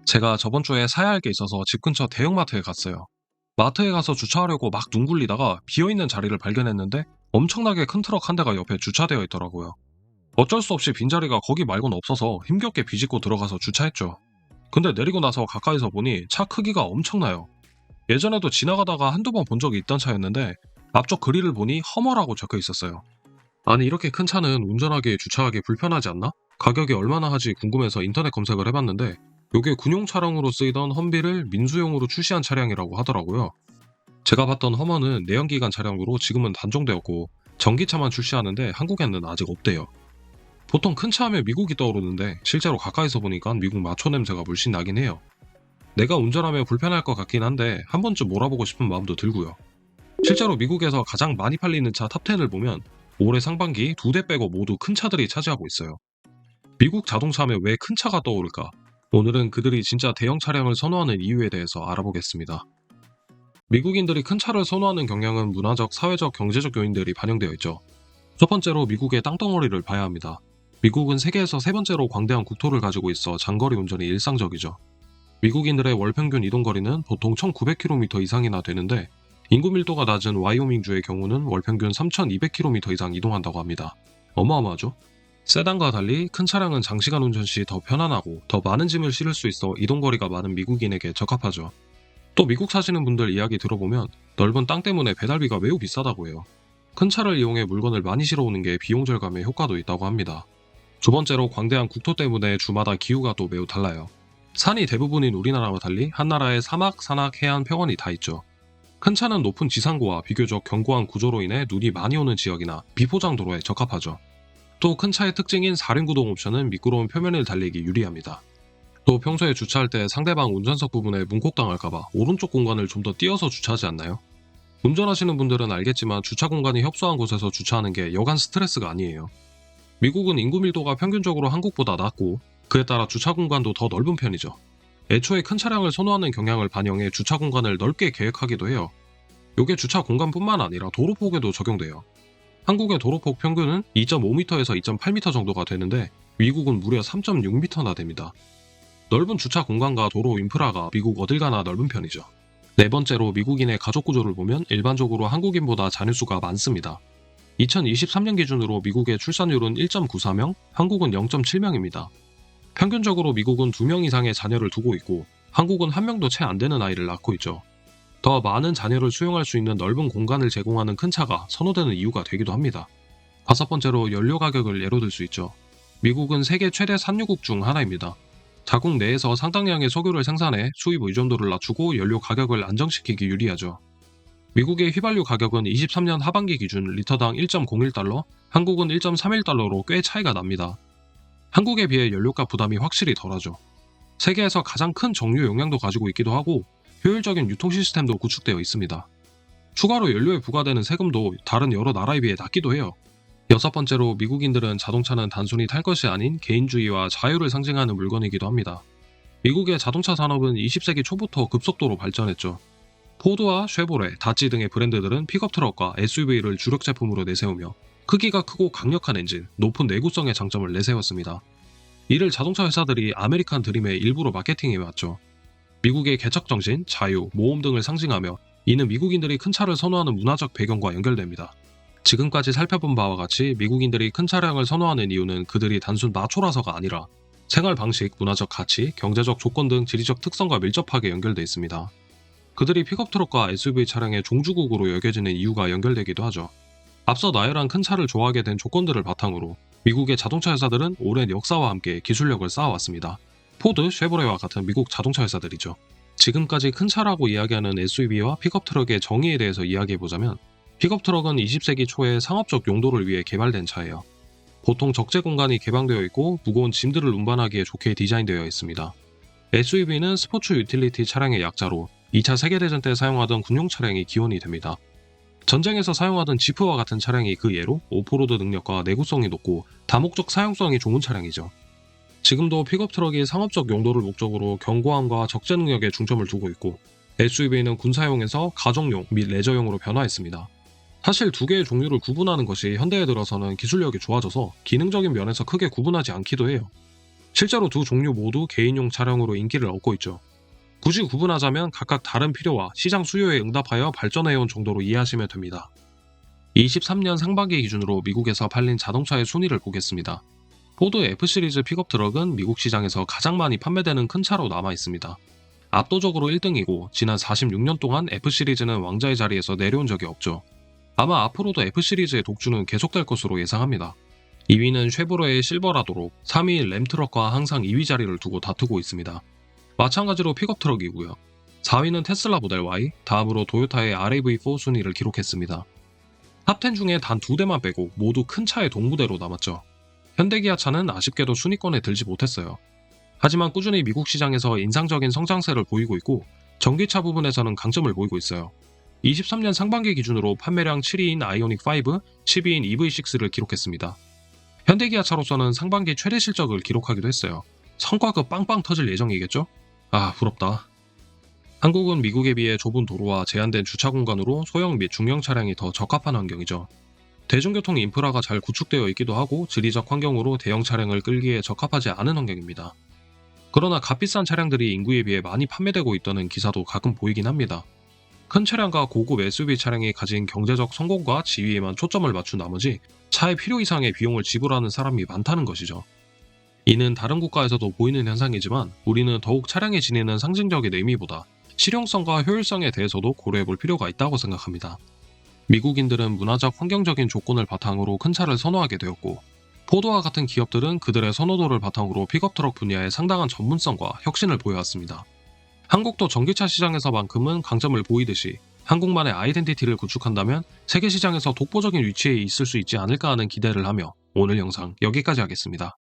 제가 저번 주에 사야 할 게 있어서 집 근처 대형마트에 갔어요. 마트에 가서 주차하려고 막 둥글리다가 비어있는 자리를 발견했는데 엄청나게 큰 트럭 한 대가 옆에 주차되어 있더라고요. 어쩔 수 없이 빈자리가 거기 말고는 없어서 힘겹게 비집고 들어가서 주차했죠. 근데 내리고 나서 가까이서 보니 차 크기가 엄청나요. 예전에도 지나가다가 한두 번 본 적이 있던 차였는데 앞쪽 그릴을 보니 허머라고 적혀 있었어요. 아니 이렇게 큰 차는 운전하기 주차하기 불편하지 않나? 가격이 얼마나 하지 궁금해서 인터넷 검색을 해봤는데 요게 군용 차량으로 쓰이던 험비를 민수용으로 출시한 차량이라고 하더라고요. 제가 봤던 허머는 내연기관 차량으로 지금은 단종되었고 전기차만 출시하는데 한국에는 아직 없대요. 보통 큰 차 하면 미국이 떠오르는데 실제로 가까이서 보니까 미국 마초 냄새가 물씬 나긴 해요. 내가 운전하면 불편할 것 같긴 한데 한 번쯤 몰아보고 싶은 마음도 들고요. 실제로 미국에서 가장 많이 팔리는 차 탑10을 보면 올해 상반기 2대 빼고 모두 큰 차들이 차지하고 있어요. 미국 자동차 하면 왜 큰 차가 떠오를까? 오늘은 그들이 진짜 대형 차량을 선호하는 이유에 대해서 알아보겠습니다. 미국인들이 큰 차를 선호하는 경향은 문화적, 사회적, 경제적 요인들이 반영되어 있죠. 첫 번째로 미국의 땅덩어리를 봐야 합니다. 미국은 세계에서 세 번째로 광대한 국토를 가지고 있어 장거리 운전이 일상적이죠. 미국인들의 월 평균 이동거리는 보통 1900km 이상이나 되는데 인구 밀도가 낮은 와이오밍주의 경우는 월 평균 3200km 이상 이동한다고 합니다. 어마어마하죠? 세단과 달리 큰 차량은 장시간 운전 시 더 편안하고 더 많은 짐을 실을 수 있어 이동거리가 많은 미국인에게 적합하죠. 또 미국 사시는 분들 이야기 들어보면 넓은 땅 때문에 배달비가 매우 비싸다고 해요. 큰 차를 이용해 물건을 많이 실어오는 게 비용 절감에 효과도 있다고 합니다. 두 번째로 광대한 국토 때문에 주마다 기후가 또 매우 달라요. 산이 대부분인 우리나라와 달리 한나라에 사막, 산악, 해안, 평원이 다 있죠. 큰 차는 높은 지상고와 비교적 견고한 구조로 인해 눈이 많이 오는 지역이나 비포장 도로에 적합하죠. 또 큰 차의 특징인 4륜 구동 옵션은 미끄러운 표면을 달리기 유리합니다. 또 평소에 주차할 때 상대방 운전석 부분에 문콕당할까봐 오른쪽 공간을 좀 더 띄어서 주차하지 않나요? 운전하시는 분들은 알겠지만 주차 공간이 협소한 곳에서 주차하는 게 여간 스트레스가 아니에요. 미국은 인구 밀도가 평균적으로 한국보다 낮고 그에 따라 주차 공간도 더 넓은 편이죠. 애초에 큰 차량을 선호하는 경향을 반영해 주차 공간을 넓게 계획하기도 해요. 요게 주차 공간뿐만 아니라 도로폭에도 적용돼요. 한국의 도로폭 평균은 2.5m에서 2.8m 정도가 되는데 미국은 무려 3.6m나 됩니다. 넓은 주차 공간과 도로 인프라가 미국 어딜 가나 넓은 편이죠. 네 번째로 미국인의 가족 구조를 보면 일반적으로 한국인보다 자녀수가 많습니다. 2023년 기준으로 미국의 출산율은 1.94명, 한국은 0.7명입니다. 평균적으로 미국은 2명 이상의 자녀를 두고 있고 한국은 1명도 채 안 되는 아이를 낳고 있죠. 더 많은 자녀를 수용할 수 있는 넓은 공간을 제공하는 큰 차가 선호되는 이유가 되기도 합니다. 다섯 번째로 연료 가격을 예로 들 수 있죠. 미국은 세계 최대 산유국 중 하나입니다. 자국 내에서 상당량의 석유를 생산해 수입 의존도를 낮추고 연료 가격을 안정시키기 유리하죠. 미국의 휘발유 가격은 23년 하반기 기준 리터당 1.01달러, 한국은 1.31달러로 꽤 차이가 납니다. 한국에 비해 연료값 부담이 확실히 덜하죠. 세계에서 가장 큰 정유 용량도 가지고 있기도 하고 효율적인 유통 시스템도 구축되어 있습니다. 추가로 연료에 부과되는 세금도 다른 여러 나라에 비해 낮기도 해요. 여섯 번째로 미국인들은 자동차는 단순히 탈 것이 아닌 개인주의와 자유를 상징하는 물건이기도 합니다. 미국의 자동차 산업은 20세기 초부터 급속도로 발전했죠. 포드와 쉐보레, 다지 등의 브랜드들은 픽업 트럭과 SUV를 주력 제품으로 내세우며 크기가 크고 강력한 엔진, 높은 내구성의 장점을 내세웠습니다. 이를 자동차 회사들이 아메리칸 드림의 일부로 마케팅해왔죠. 미국의 개척정신, 자유, 모험 등을 상징하며 이는 미국인들이 큰 차를 선호하는 문화적 배경과 연결됩니다. 지금까지 살펴본 바와 같이 미국인들이 큰 차량을 선호하는 이유는 그들이 단순 마초라서가 아니라 생활 방식, 문화적 가치, 경제적 조건 등 지리적 특성과 밀접하게 연결돼 있습니다. 그들이 픽업 트럭과 SUV 차량의 종주국으로 여겨지는 이유가 연결되기도 하죠. 앞서 나열한 큰 차를 좋아하게 된 조건들을 바탕으로 미국의 자동차 회사들은 오랜 역사와 함께 기술력을 쌓아왔습니다. 포드, 쉐보레와 같은 미국 자동차 회사들이죠. 지금까지 큰 차라고 이야기하는 SUV와 픽업 트럭의 정의에 대해서 이야기해보자면 픽업 트럭은 20세기 초에 상업적 용도를 위해 개발된 차예요. 보통 적재 공간이 개방되어 있고 무거운 짐들을 운반하기에 좋게 디자인되어 있습니다. SUV는 스포츠 유틸리티 차량의 약자로 2차 세계대전 때 사용하던 군용 차량이 기원이 됩니다. 전쟁에서 사용하던 지프와 같은 차량이 그 예로 오프로드 능력과 내구성이 높고 다목적 사용성이 좋은 차량이죠. 지금도 픽업 트럭이 상업적 용도를 목적으로 견고함과 적재 능력에 중점을 두고 있고 SUV는 군사용에서 가정용 및 레저용으로 변화했습니다. 사실 두 개의 종류를 구분하는 것이 현대에 들어서는 기술력이 좋아져서 기능적인 면에서 크게 구분하지 않기도 해요. 실제로 두 종류 모두 개인용 차량으로 인기를 얻고 있죠. 굳이 구분하자면 각각 다른 필요와 시장 수요에 응답하여 발전해온 정도로 이해하시면 됩니다. 23년 상반기 기준으로 미국에서 팔린 자동차의 순위를 보겠습니다. 포드 F 시리즈 픽업 트럭은 미국 시장에서 가장 많이 판매되는 큰 차로 남아 있습니다. 압도적으로 1등이고 지난 46년 동안 F 시리즈는 왕자의 자리에서 내려온 적이 없죠. 아마 앞으로도 F 시리즈의 독주는 계속될 것으로 예상합니다. 2위는 쉐보레의 실버라도로 3위 램트럭과 항상 2위 자리를 두고 다투고 있습니다. 마찬가지로 픽업 트럭이고요. 4위는 테슬라 모델 Y, 다음으로 도요타의 RAV4 순위를 기록했습니다. 탑10 중에 단 2대만 빼고 모두 큰 차의 동무대로 남았죠. 현대기아차는 아쉽게도 순위권에 들지 못했어요. 하지만 꾸준히 미국 시장에서 인상적인 성장세를 보이고 있고 전기차 부분에서는 강점을 보이고 있어요. 23년 상반기 기준으로 판매량 7위인 아이오닉 5, 10위인 EV6를 기록했습니다. 현대기아차로서는 상반기 최대 실적을 기록하기도 했어요. 성과급 빵빵 터질 예정이겠죠? 아, 부럽다. 한국은 미국에 비해 좁은 도로와 제한된 주차 공간으로 소형 및 중형 차량이 더 적합한 환경이죠. 대중교통 인프라가 잘 구축되어 있기도 하고 지리적 환경으로 대형 차량을 끌기에 적합하지 않은 환경입니다. 그러나 값비싼 차량들이 인구에 비해 많이 판매되고 있다는 기사도 가끔 보이긴 합니다. 큰 차량과 고급 SUV 차량이 가진 경제적 성공과 지위에만 초점을 맞춘 나머지 차의 필요 이상의 비용을 지불하는 사람이 많다는 것이죠. 이는 다른 국가에서도 보이는 현상이지만 우리는 더욱 차량에 지니는 상징적인 의미보다 실용성과 효율성에 대해서도 고려해볼 필요가 있다고 생각합니다. 미국인들은 문화적 환경적인 조건을 바탕으로 큰 차를 선호하게 되었고 포드와 같은 기업들은 그들의 선호도를 바탕으로 픽업 트럭 분야에 상당한 전문성과 혁신을 보여왔습니다. 한국도 전기차 시장에서만큼은 강점을 보이듯이 한국만의 아이덴티티를 구축한다면 세계 시장에서 독보적인 위치에 있을 수 있지 않을까 하는 기대를 하며 오늘 영상 여기까지 하겠습니다.